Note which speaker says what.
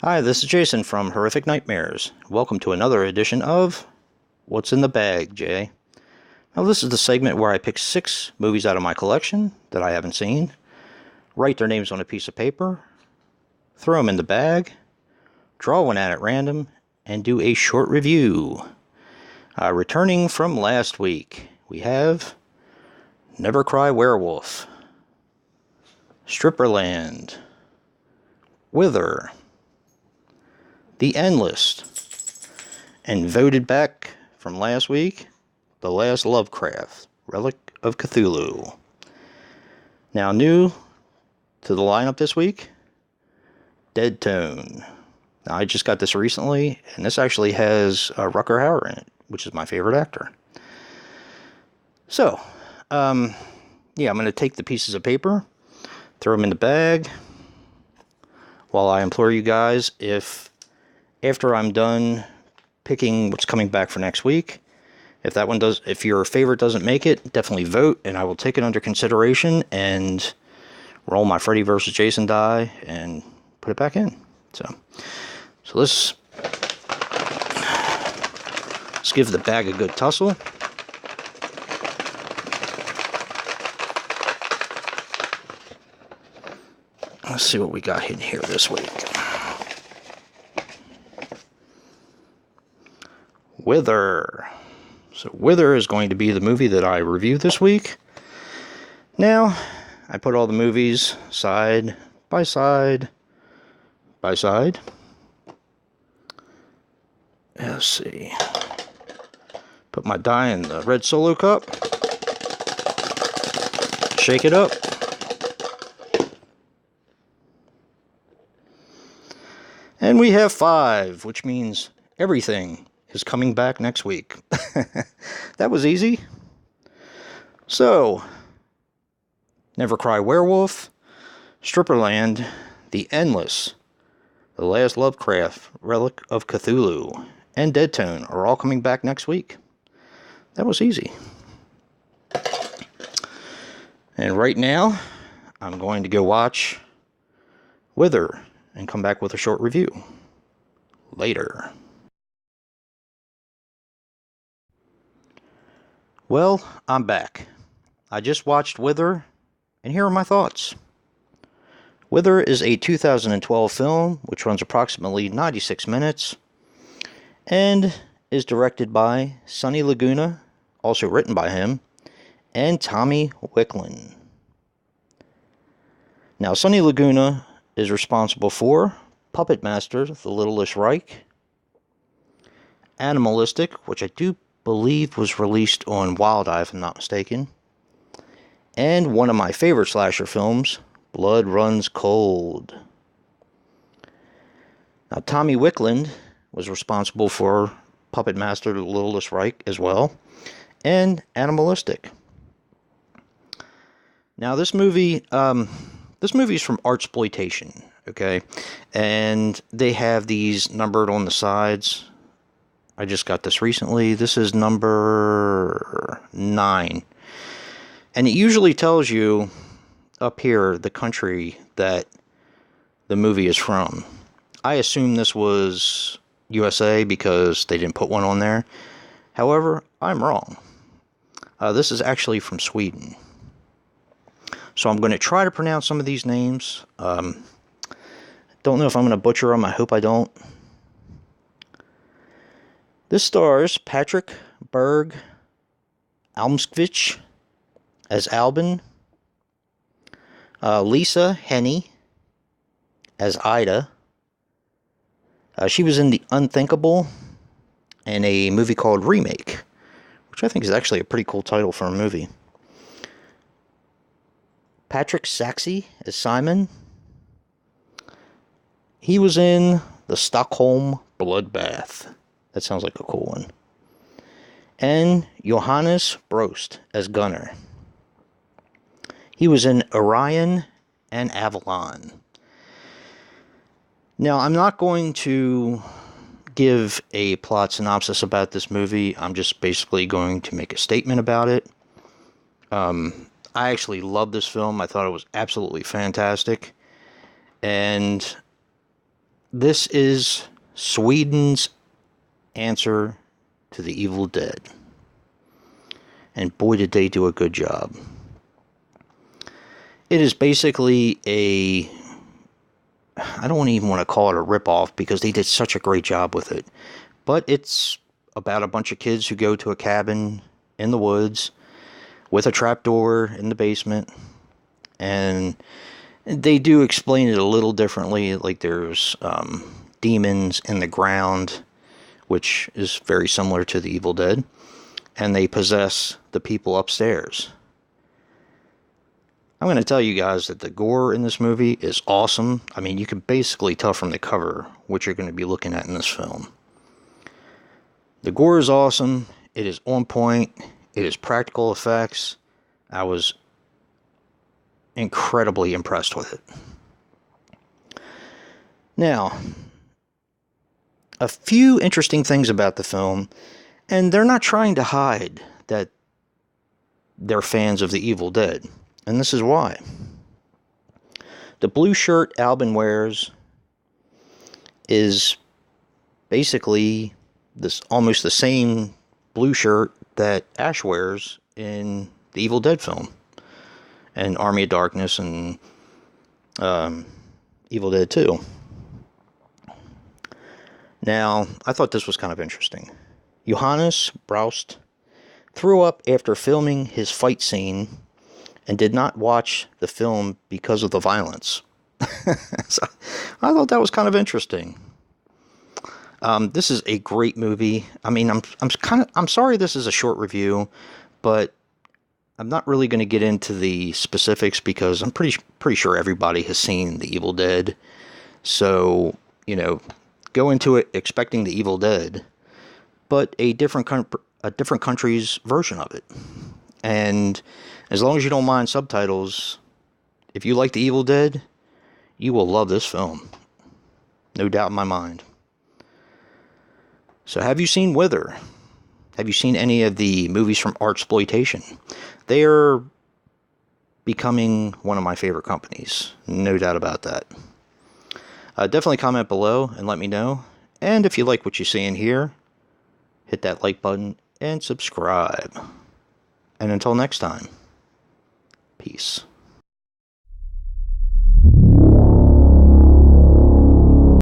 Speaker 1: Hi, this is Jason from Horrific Nightmares. Welcome to another edition of What's in the Bag, Jay. Now, this is the segment where I pick 6 movies out of my collection that I haven't seen, write their names on a piece of paper, throw them in the bag, draw one out at random, and do a short review. Returning from last week, we have Never Cry Werewolf, Stripperland, Wither, The Endless, and voted back from last week, The Last Lovecraft, Relic of Cthulhu. Now new to the lineup this week, Dead Tone. Now I just got this recently, and this actually has Rutger Hauer in it, which is my favorite actor. So, I'm going to take the pieces of paper, throw them in the bag, while I implore you guys, if after I'm done picking what's coming back for next week, if your favorite doesn't make it, definitely vote, and I will take it under consideration and roll my Freddy vs. Jason die and put it back in. So let's give the bag a good tussle. Let's see what we got in here this week. Wither. So Wither is going to be the movie that I review this week. Now, I put all the movies side by side by side. Let's see. Put my die in the red Solo cup. Shake it up. And we have 5, which means everything is coming back next week. That was easy. So, Never Cry Werewolf, Stripperland, The Endless, The Last Lovecraft, Relic of Cthulhu, and Dead Tone are all coming back next week. That was easy. And right now, I'm going to go watch Wither and come back with a short review later. Well, I'm back. I just watched Wither, and here are my thoughts. Wither is a 2012 film, which runs approximately 96 minutes, and is directed by Sonny Laguna, also written by him, and Tommy Wicklund. Now, Sonny Laguna is responsible for Puppet Master, The Littlest Reich, Animalistic, which I do believe was released on Wild Eye, if I'm not mistaken, and one of my favorite slasher films, Blood Runs Cold. Now, Tommy Wicklund was responsible for Puppet Master, The Littlest Reich as well, and Animalistic. Now, this movie is from Artsploitation, okay? And they have these numbered on the sides. I just got this recently. This is number 9. And it usually tells you up here the country that the movie is from. I assume this was USA because they didn't put one on there. However, I'm wrong. This is actually from Sweden. So I'm going to try to pronounce some of these names. Don't know if I'm going to butcher them. I hope I don't. This stars Patrick Berg Almskvich as Albin, Lisa Henney as Ida. She was in The Unthinkable and a movie called Remake, which I think is actually a pretty cool title for a movie. Patrick Saxey as Simon. He was in The Stockholm Bloodbath. That sounds like a cool one. And Johannes Brost as Gunnar. He was in Orion and Avalon. Now, I'm not going to give a plot synopsis about this movie. I'm just basically going to make a statement about it. I actually love this film. I thought it was absolutely fantastic. And this is Sweden's answer to The Evil Dead. And boy, did they do a good job. It is basically I don't even want to call it a ripoff because they did such a great job with it. But it's about a bunch of kids who go to a cabin in the woods with a trapdoor in the basement. And they do explain it a little differently. Like there's demons in the ground, which is very similar to The Evil Dead. And they possess the people upstairs. I'm going to tell you guys that the gore in this movie is awesome. I mean, you can basically tell from the cover what you're going to be looking at in this film. The gore is awesome. It is on point. It is practical effects. I was incredibly impressed with it. Now, a few interesting things about the film, and they're not trying to hide that they're fans of The Evil Dead. And this is why. The blue shirt Albin wears is basically almost the same blue shirt that Ash wears in the Evil Dead film. And Army of Darkness and Evil Dead 2. Now, I thought this was kind of interesting. Johannes Brost threw up after filming his fight scene and did not watch the film because of the violence. So, I thought that was kind of interesting. This is a great movie. I mean, I'm sorry this is a short review, but I'm not really going to get into the specifics because I'm pretty sure everybody has seen The Evil Dead. So, go into it expecting The Evil Dead, but a different country's version of it. And as long as you don't mind subtitles, if you like The Evil Dead, you will love this film. No doubt in my mind. So have you seen Wither? Have you seen any of the movies from Artsploitation? They are becoming one of my favorite companies. No doubt about that. Definitely comment below and let me know. And if you like what you see in here, hit that like button and subscribe. And until next time, peace.